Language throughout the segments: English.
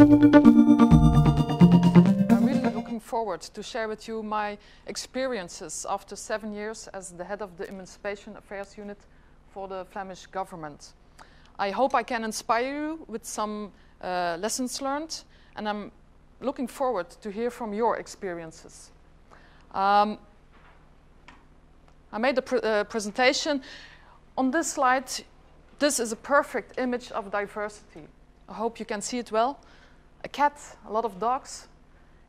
I'm really looking forward to share with you my experiences after 7 years as the head of the Emancipation Affairs Unit for the Flemish government. I hope I can inspire you with some lessons learned, and I'm looking forward to hear from your experiences. I made a presentation. On this slide, this is a perfect image of diversity. I hope you can see it well. A cat, a lot of dogs.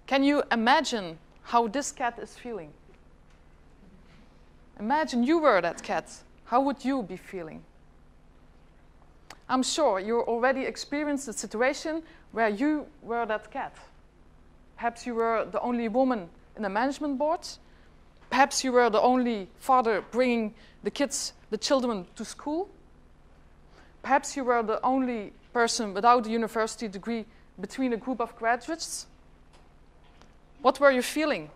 Can you imagine how this cat is feeling? Imagine you were that cat. How would you be feeling? I'm sure you already experienced a situation where you were that cat. Perhaps you were the only woman in the management board. Perhaps you were the only father bringing the children to school. Perhaps you were the only person without a university degree between a group of graduates. What were you feeling?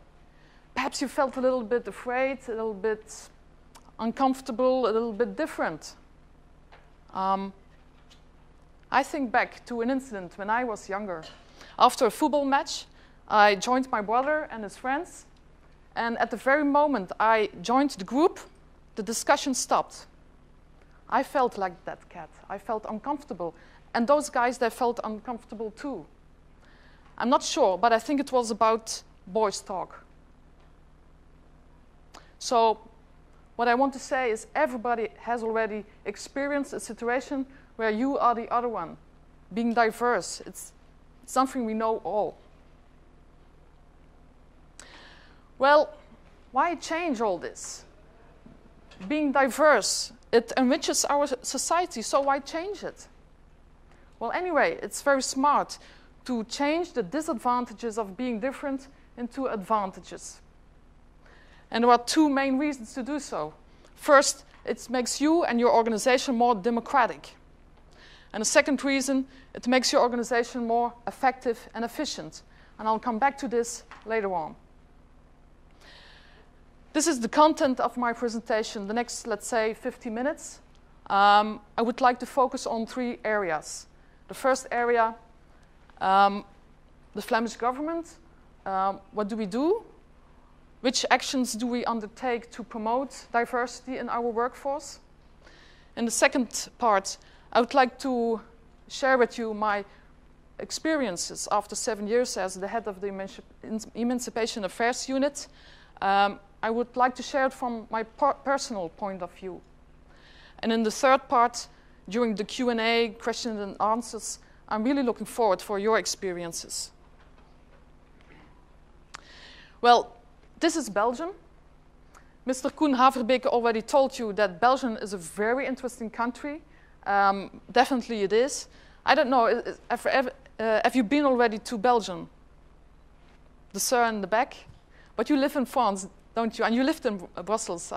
Perhaps you felt a little bit afraid, a little bit uncomfortable, a little bit different. I think back to an incident when I was younger. After a football match, I joined my brother and his friends, and at the very moment I joined the group, the discussion stopped. I felt like that cat. I felt uncomfortable. And those guys, they felt uncomfortable too. I'm not sure, but I think it was about boys' talk. So what I want to say is everybody has already experienced a situation where you are the other one. Being diverse, it's something we know all. Well, why change all this? Being diverse, it enriches our society, so why change it? Well, anyway, it's very smart to change the disadvantages of being different into advantages. And there are two main reasons to do so. First, it makes you and your organization more democratic. And the second reason, it makes your organization more effective and efficient. And I'll come back to this later on. This is the content of my presentation. The next, let's say, 50 minutes. I would like to focus on 3 areas. The first area, the Flemish government. What do we do? Which actions do we undertake to promote diversity in our workforce? In the second part, I would like to share with you my experiences after 7 years as the head of the Emancipation Affairs Unit. I would like to share it from my personal point of view. And in the third part, during the Q&A, questions and answers, I'm really looking forward for your experiences. Well, this is Belgium. Mr. Koen Haverbeke already told you that Belgium is a very interesting country. Definitely it is. I don't know, have you been already to Belgium? The sir in the back? But you live in France, don't you? And you lived in Brussels.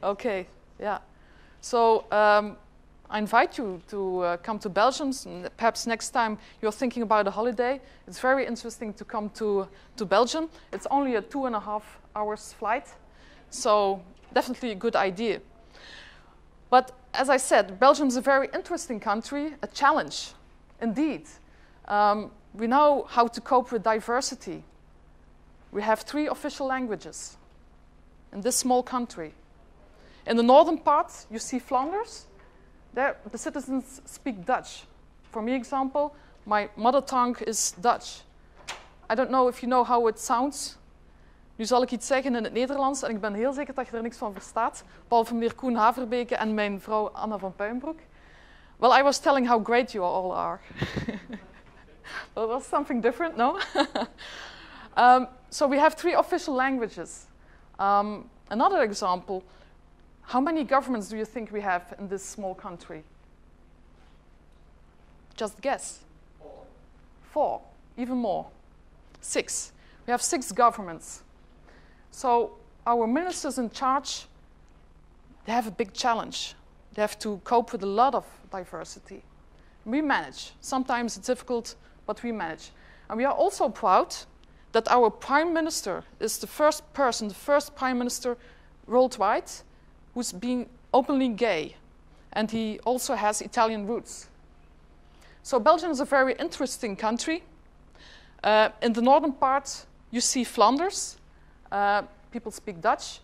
Okay, yeah. So I invite you to come to Belgium. Perhaps next time you're thinking about a holiday. It's very interesting to come to Belgium. It's only a 2.5 hours flight. So definitely a good idea. But as I said, Belgium is a very interesting country, a challenge, indeed. We know how to cope with diversity. We have 3 official languages in this small country. In the northern part, you see Flanders. There, the citizens speak Dutch. For me, example, my mother tongue is Dutch. I don't know if you know how it sounds. Nu zal ik iets zeggen in het Nederlands en ik ben heel zeker dat je er niks van verstaat, behalve meneer Koen Haverbeke en mijn vrouw Anna van Puimbroek. Well, I was telling how great you all are. Well, it was something different, no? So we have 3 official languages. Another example, how many governments do you think we have in this small country? Just guess. 4, even more. 6. We have 6 governments. So our ministers in charge, they have a big challenge. They have to cope with a lot of diversity. We manage. Sometimes it's difficult, but we manage. And we are also proud that our prime minister is the first person, the first prime minister worldwide who's being openly gay. And he also has Italian roots. So Belgium is a very interesting country. In the northern part, you see Flanders. People speak Dutch.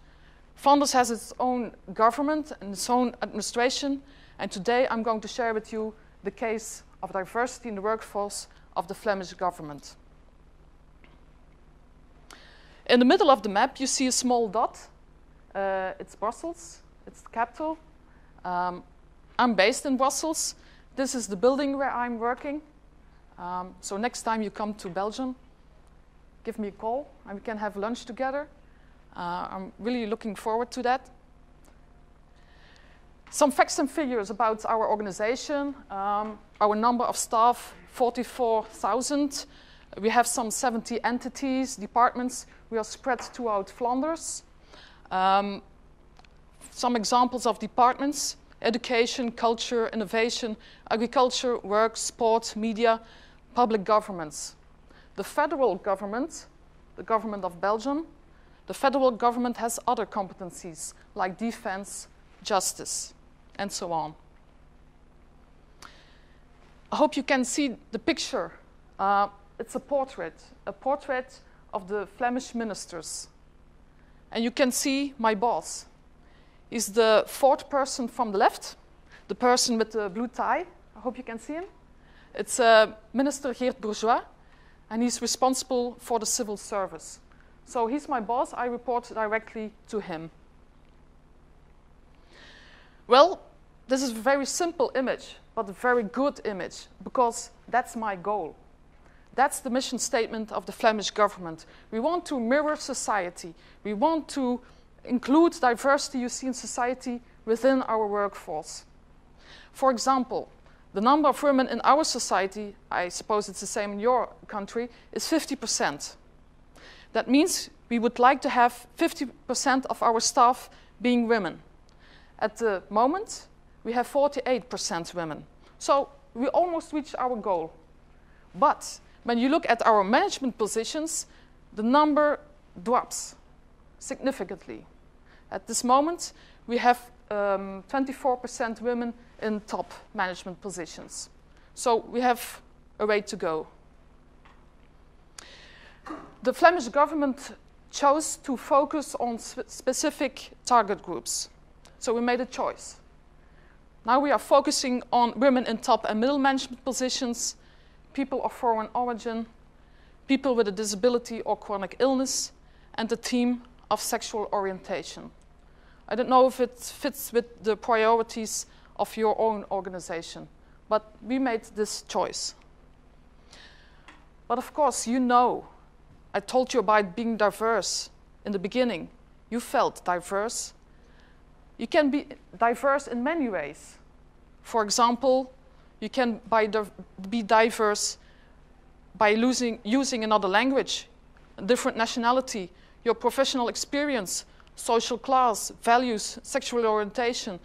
Flanders has its own government and its own administration. And today I'm going to share with you the case of diversity in the workforce of the Flemish government. In the middle of the map, you see a small dot. It's Brussels. It's the capital. I'm based in Brussels. This is the building where I'm working. So next time you come to Belgium, give me a call and we can have lunch together. I'm really looking forward to that. Some facts and figures about our organization. Our number of staff, 44,000. We have some 70 entities, departments. We are spread throughout Flanders. Some examples of departments: education, culture, innovation, agriculture, work, sport, media, public governments. The federal government, the government of Belgium, the federal government has other competencies like defense, justice, and so on. I hope you can see the picture. It's a portrait of the Flemish ministers. And you can see my boss. He's the fourth person from the left, the person with the blue tie. I hope you can see him. It's Minister Geert Bourgeois, and he's responsible for the civil service. So he's my boss. I report directly to him. Well, this is a very simple image, but a very good image, because that's my goal. That's the mission statement of the Flemish government. We want to mirror society. We want to include diversity you see in society within our workforce. For example, the number of women in our society, I suppose it's the same in your country, is 50%. That means we would like to have 50% of our staff being women. At the moment, we have 48% women. So we almost reached our goal. But when you look at our management positions, the number drops significantly. At this moment, we have 24% women in top management positions. So we have a way to go. The Flemish government chose to focus on specific target groups. So we made a choice. Now we are focusing on women in top and middle management positions, people of foreign origin, people with a disability or chronic illness, and the theme of sexual orientation. I don't know if it fits with the priorities of your own organization, but we made this choice. But of course, you know, I told you about being diverse in the beginning. You felt diverse. You can be diverse in many ways. For example, you can be diverse by using another language, a different nationality, your professional experience, social class, values, sexual orientation,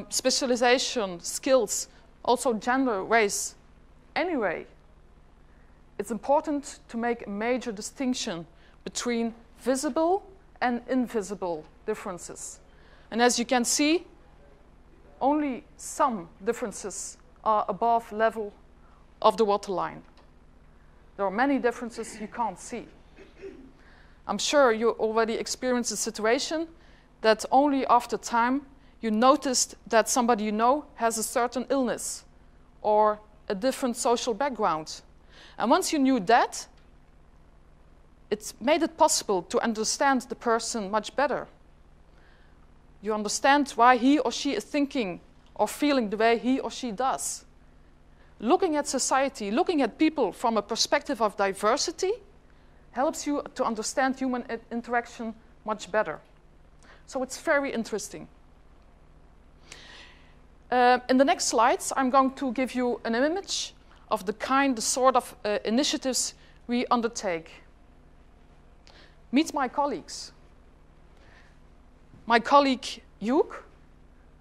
specialization, skills, also gender, race. Anyway, it's important to make a major distinction between visible and invisible differences. And as you can see, only some differences are above level of the waterline. There are many differences you can't see. I'm sure you already experienced a situation that only after time you noticed that somebody you know has a certain illness or a different social background. And once you knew that, it made it possible to understand the person much better. You understand why he or she is thinking or feeling the way he or she does. Looking at society, looking at people from a perspective of diversity helps you to understand human interaction much better. So it's very interesting. In the next slides, I'm going to give you an image of the sort of initiatives we undertake. Meet my colleagues. My colleague, Hugh,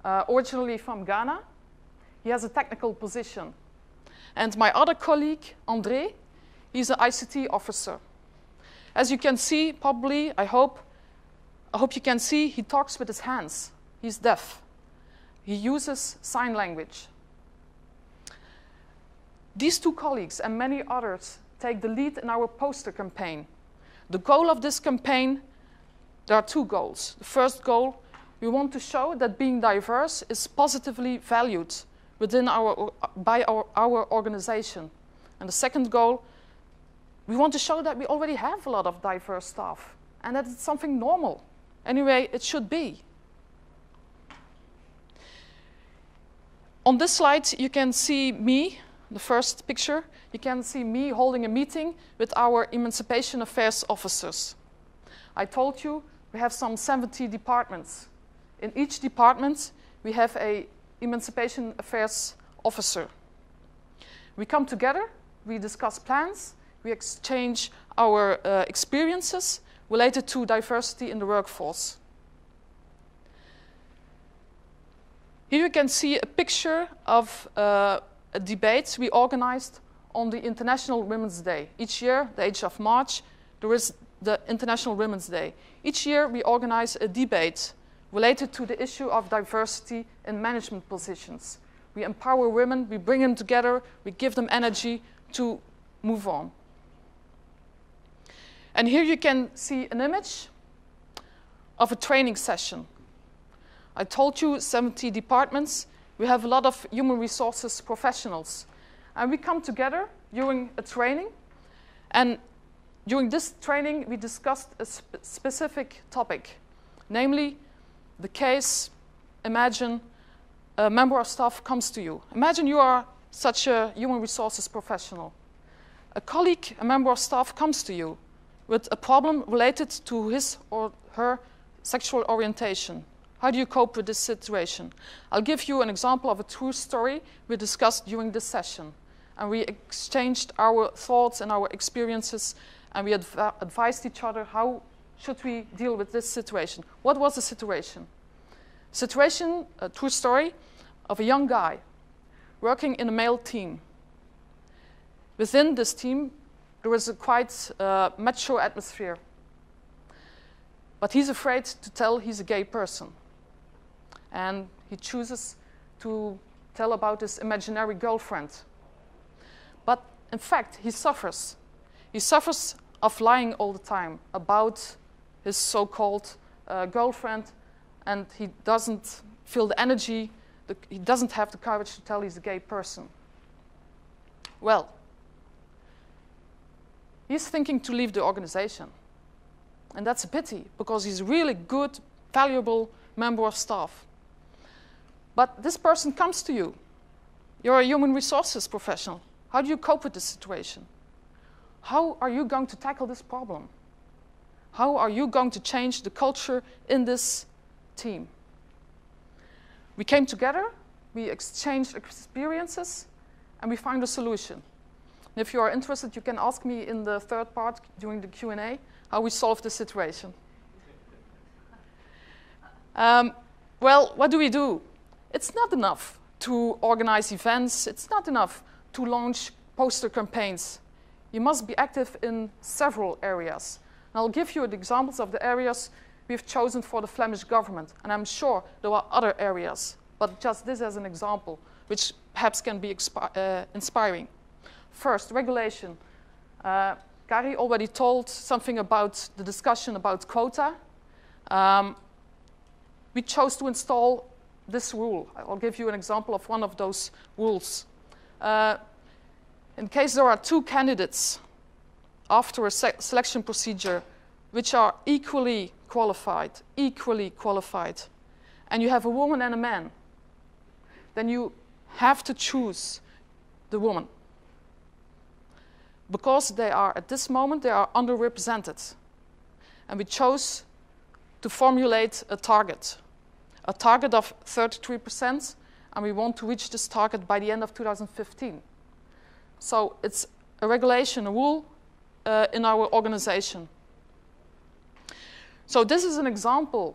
originally from Ghana. He has a technical position. And my other colleague, André, he's an ICT officer. As you can see, probably, I hope you can see, he talks with his hands. He's deaf. He uses sign language. These two colleagues and many others take the lead in our poster campaign. The goal of this campaign, there are two goals. The first goal, we want to show that being diverse is positively valued within by our organization. And the second goal, we want to show that we already have a lot of diverse staff and that it's something normal. Anyway, it should be. On this slide, you can see me, the first picture. You can see me holding a meeting with our Emancipation Affairs officers. I told you we have some 70 departments. In each department, we have an Emancipation Affairs officer. We come together, we discuss plans, we exchange our experiences related to diversity in the workforce. Here you can see a picture of a debate we organized on the International Women's Day. Each year, the 8th of March, there is the International Women's Day. Each year, we organize a debate related to the issue of diversity in management positions. We empower women, we bring them together, we give them energy to move on. And here you can see an image of a training session. I told you 70 departments. We have a lot of human resources professionals. And we come together during a training. And during this training, we discussed a specific topic. Namely, the case, imagine a member of staff comes to you. Imagine you are such a human resources professional. A colleague, a member of staff comes to you with a problem related to his or her sexual orientation. How do you cope with this situation? I'll give you an example of a true story we discussed during this session. And we exchanged our thoughts and our experiences, and we advised each other how should we deal with this situation. What was the situation? Situation, a true story, of a young guy working in a male team. Within this team, there was a quite macho atmosphere. But he's afraid to tell he's a gay person. And he chooses to tell about his imaginary girlfriend. But in fact, he suffers. He suffers of lying all the time about his so-called girlfriend, and he doesn't feel the energy, he doesn't have the courage to tell he's a gay person. Well, he's thinking to leave the organization. And that's a pity, because he's a really good, valuable member of staff. But this person comes to you. You're a human resources professional. How do you cope with this situation? How are you going to tackle this problem? How are you going to change the culture in this team? We came together, we exchanged experiences, and we found a solution. And if you are interested, you can ask me in the third part during the Q&A how we solved the situation. Well, what do we do? It's not enough to organize events. It's not enough to launch poster campaigns. You must be active in several areas. And I'll give you the examples of the areas we've chosen for the Flemish government. And I'm sure there are other areas, but just this as an example, which perhaps can be inspiring. First, regulation. Kari already told something about the discussion about quota. We chose to install this rule. I'll give you an example of one of those rules. In case there are two candidates after a selection procedure which are equally qualified, and you have a woman and a man, then you have to choose the woman. Because they are, at this moment, they are underrepresented. And we chose to formulate a target of 33%, and we want to reach this target by the end of 2015. So it's a regulation, a rule in our organization. So this is an example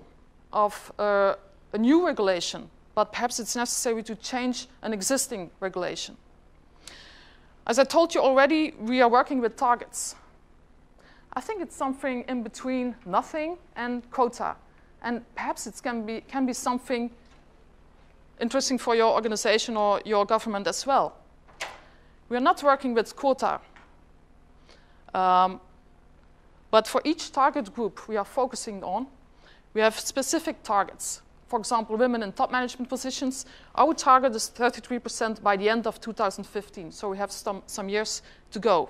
of a new regulation, but perhaps it's necessary to change an existing regulation. As I told you already, we are working with targets. I think it's something in between nothing and quota. And perhaps it can be something interesting for your organization or your government as well. We are not working with quota. But for each target group we are focusing on, we have specific targets. For example, women in top management positions, our target is 33% by the end of 2015, so we have some years to go.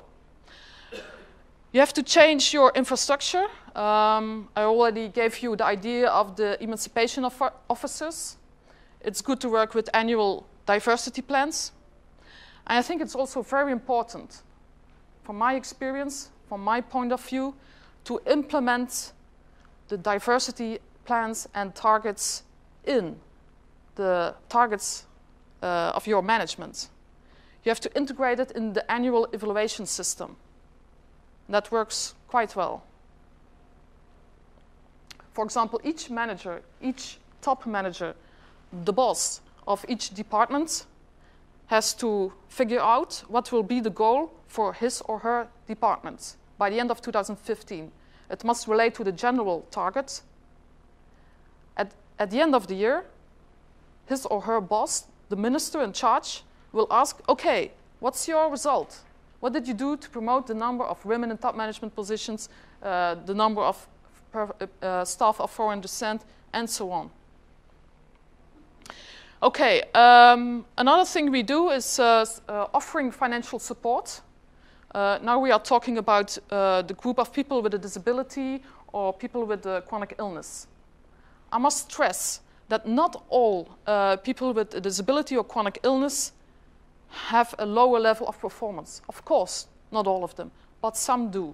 You have to change your infrastructure. I already gave you the idea of the emancipation of officers. It's good to work with annual diversity plans. And I think it's also very important, from my experience, from my point of view, to implement the diversity plans and targets in the targets of your management. You have to integrate it in the annual evaluation system. That works quite well. For example, each manager, each top manager, the boss of each department, has to figure out what will be the goal for his or her department by the end of 2015. It must relate to the general target. At the end of the year, his or her boss, the minister in charge, will ask, okay, what's your result? What did you do to promote the number of women in top management positions, the number of staff of foreign descent, and so on? Okay, another thing we do is offering financial support. Now we are talking about the group of people with a disability or people with a chronic illness. I must stress that not all people with a disability or chronic illness have a lower level of performance. Of course, not all of them, but some do.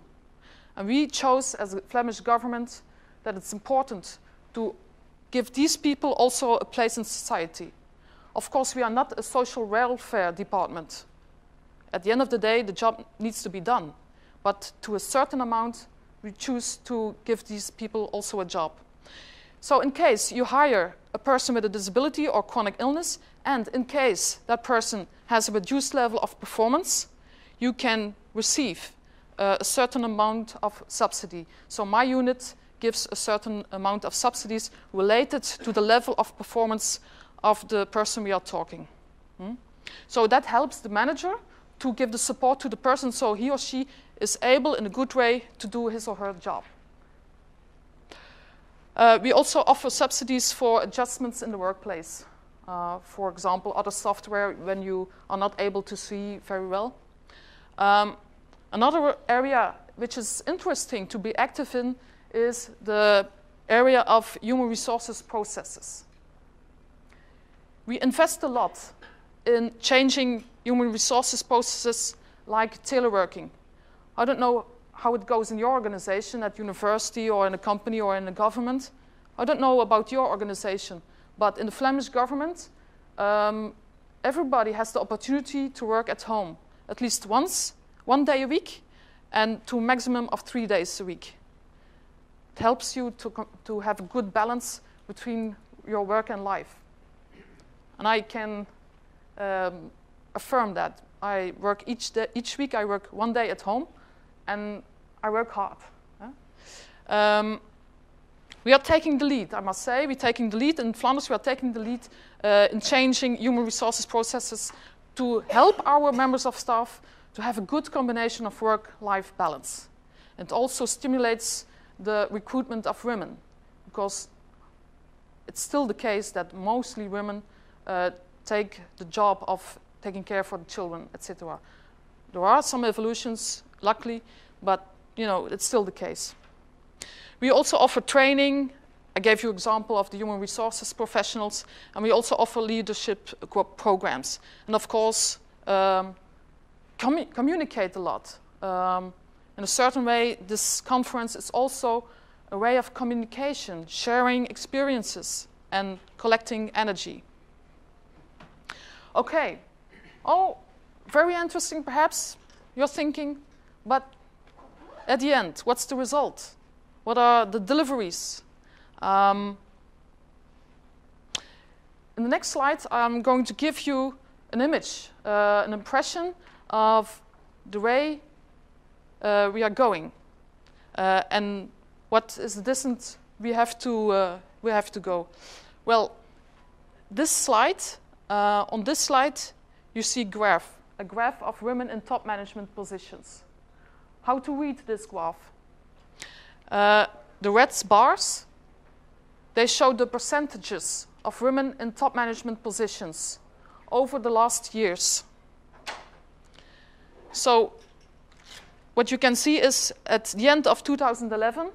And we chose as a Flemish government that it's important to give these people also a place in society. Of course, we are not a social welfare department. At the end of the day, the job needs to be done. But to a certain amount, we choose to give these people also a job. So in case you hire a person with a disability or chronic illness, and in case that person has a reduced level of performance, you can receive a certain amount of subsidy. So my unit gives a certain amount of subsidies related to the level of performance of the person we are talking. So that helps the manager to give the support to the person so he or she is able in a good way to do his or her job. We also offer subsidies for adjustments in the workplace. For example, other software when you are not able to see very well. Another area which is interesting to be active in is the area of human resources processes. We invest a lot in changing human resources processes like teleworking. I don't know how it goes in your organization, at university or in a company or in a government. I don't know about your organization, but in the Flemish government, everybody has the opportunity to work at home at least one day a week, and to a maximum of 3 days a week. It helps you to have a good balance between your work and life. And I can affirm that. I work each week I work 1 day at home, and I work hard. We are taking the lead, I must say. We're taking the lead in Flanders. We are taking the lead in changing human resources processes to help our members of staff to have a good combination of work-life balance. It also stimulates the recruitment of women, because it's still the case that mostly women take the job of taking care for the children, etc. There are some evolutions, luckily, but it's still the case. We also offer training. I gave you an example of the human resources professionals, and we also offer leadership programs. And of course, communicate a lot. In a certain way, this conference is also a way of communication, sharing experiences, and collecting energy. Okay. Oh, very interesting, perhaps, you're thinking, but at the end, what's the result? What are the deliveries? In the next slide, I'm going to give you an image, an impression of the way we are going, and what is the distance we have to go. Well, this slide, on this slide, you see graph. a graph of women in top management positions. How to read this graph? The red bars, they show the percentages of women in top management positions over the last years. So what you can see is at the end of 2011,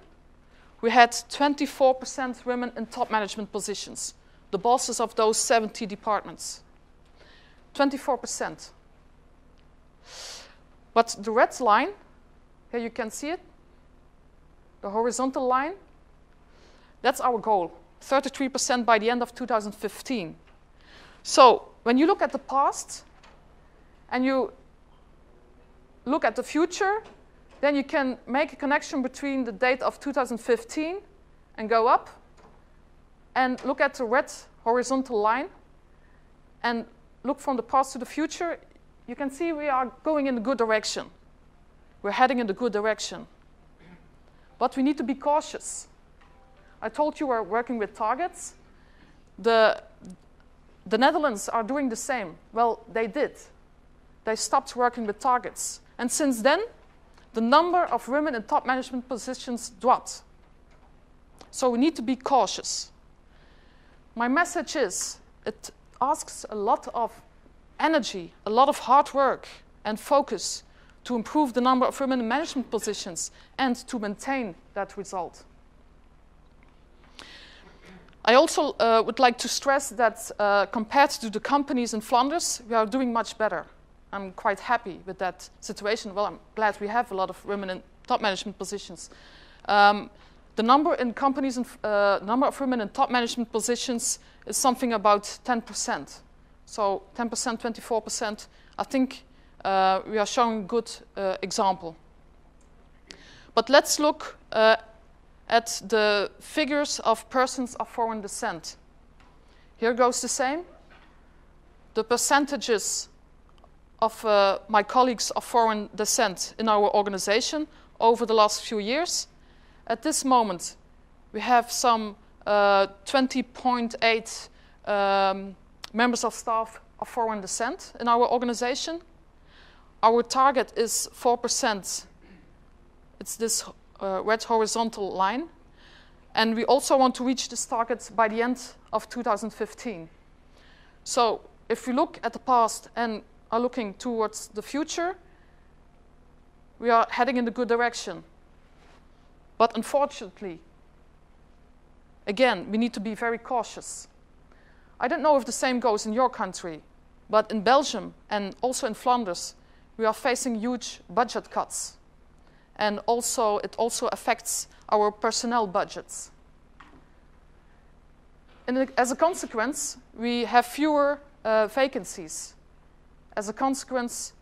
we had 24% women in top management positions, the bosses of those 70 departments. 24%. But the red line, here you can see it, the horizontal line, that's our goal, 33% by the end of 2015. So when you look at the past and you look at the future, then you can make a connection between the date of 2015 and go up and look at the red horizontal line and look from the past to the future. You can see we are going in the good direction. We're heading in the good direction. But we need to be cautious. I told you we're working with targets. The Netherlands are doing the same. Well, they did. They stopped working with targets. And since then, the number of women in top management positions dropped. So we need to be cautious. My message is, it asks a lot of energy, a lot of hard work and focus to improve the number of women in management positions and to maintain that result. I also would like to stress that compared to the companies in Flanders, we are doing much better. I'm quite happy with that situation. Well, I'm glad we have a lot of women in top management positions. The number in companies, number of women in top management positions is something about 10%. So 10%, 24%. I think we are showing a good example. But let's look at the figures of persons of foreign descent. Here goes the same. The percentages of my colleagues of foreign descent in our organization over the last few years. At this moment, we have some 20.8 members of staff of foreign descent in our organization. Our target is 4%. It's this red horizontal line. And we also want to reach this target by the end of 2015. So if we look at the past and are looking towards the future, we are heading in the good direction. But unfortunately, again, we need to be very cautious. I don't know if the same goes in your country, but in Belgium and also in Flanders, we are facing huge budget cuts. And also, it also affects our personnel budgets. And as a consequence, we have fewer vacancies. As a consequence,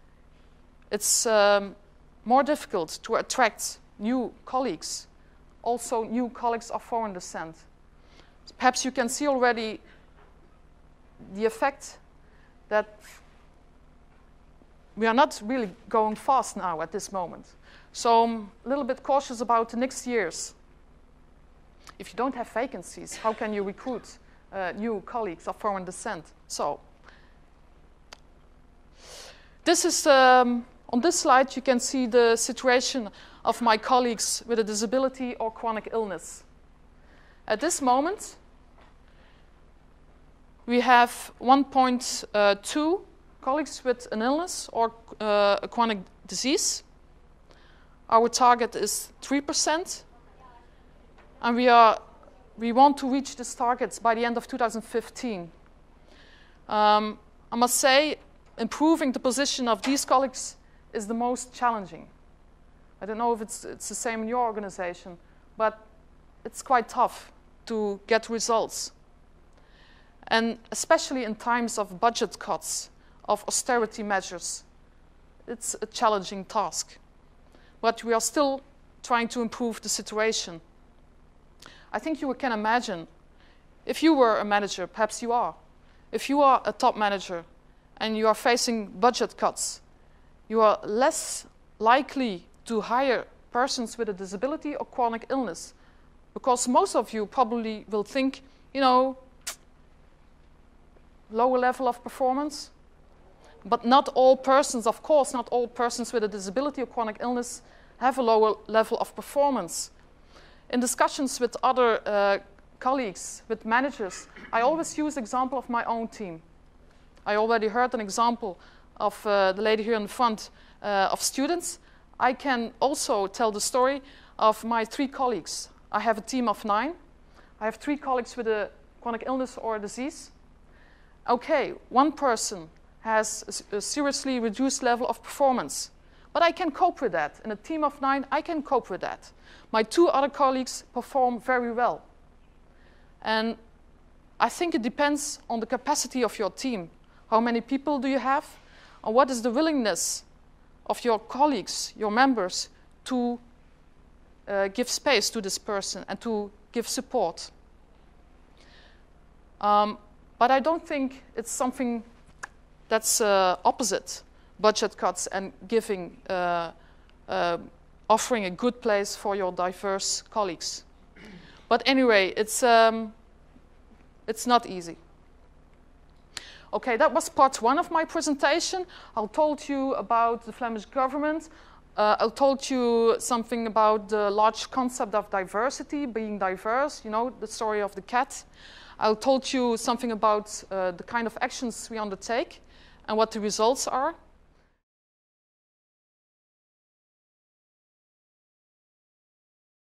it's more difficult to attract new colleagues, also new colleagues of foreign descent. Perhaps you can see already the effect that we are not really going fast now at this moment. So I'm a little bit cautious about the next years. If you don't have vacancies, how can you recruit new colleagues of foreign descent? So this is, on this slide, you can see the situation of my colleagues with a disability or chronic illness. At this moment, we have 1.2 colleagues with an illness or a chronic disease. Our target is 3%, and we want to reach this target by the end of 2015. I must say, improving the position of these colleagues is the most challenging. I don't know if it's the same in your organization, but it's quite tough to get results. And especially in times of budget cuts, of austerity measures, it's a challenging task. But we are still trying to improve the situation. I think you can imagine, if you were a manager, perhaps you are, if you are a top manager and you are facing budget cuts, you are less likely to hire persons with a disability or chronic illness, because most of you probably will think, you know, lower level of performance. But not all persons, of course, not all persons with a disability or chronic illness have a lower level of performance. In discussions with other colleagues, with managers, I always use the example of my own team. I already heard an example of the lady here in the front of students. I can also tell the story of my 3 colleagues. I have a team of 9. I have 3 colleagues with a chronic illness or a disease. Okay, one person has a seriously reduced level of performance, but I can cope with that. In a team of 9, I can cope with that. My 2 other colleagues perform very well. And I think it depends on the capacity of your team. How many people do you have? And what is the willingness of your colleagues, your members, to give space to this person and to give support? But I don't think it's something that's opposite budget cuts and giving, offering a good place for your diverse colleagues. But anyway, it's not easy. Okay, that was part 1 of my presentation. I told you about the Flemish government. I told you something about the large concept of diversity, being diverse, you know, the story of the cat. I told you something about the kind of actions we undertake and what the results are.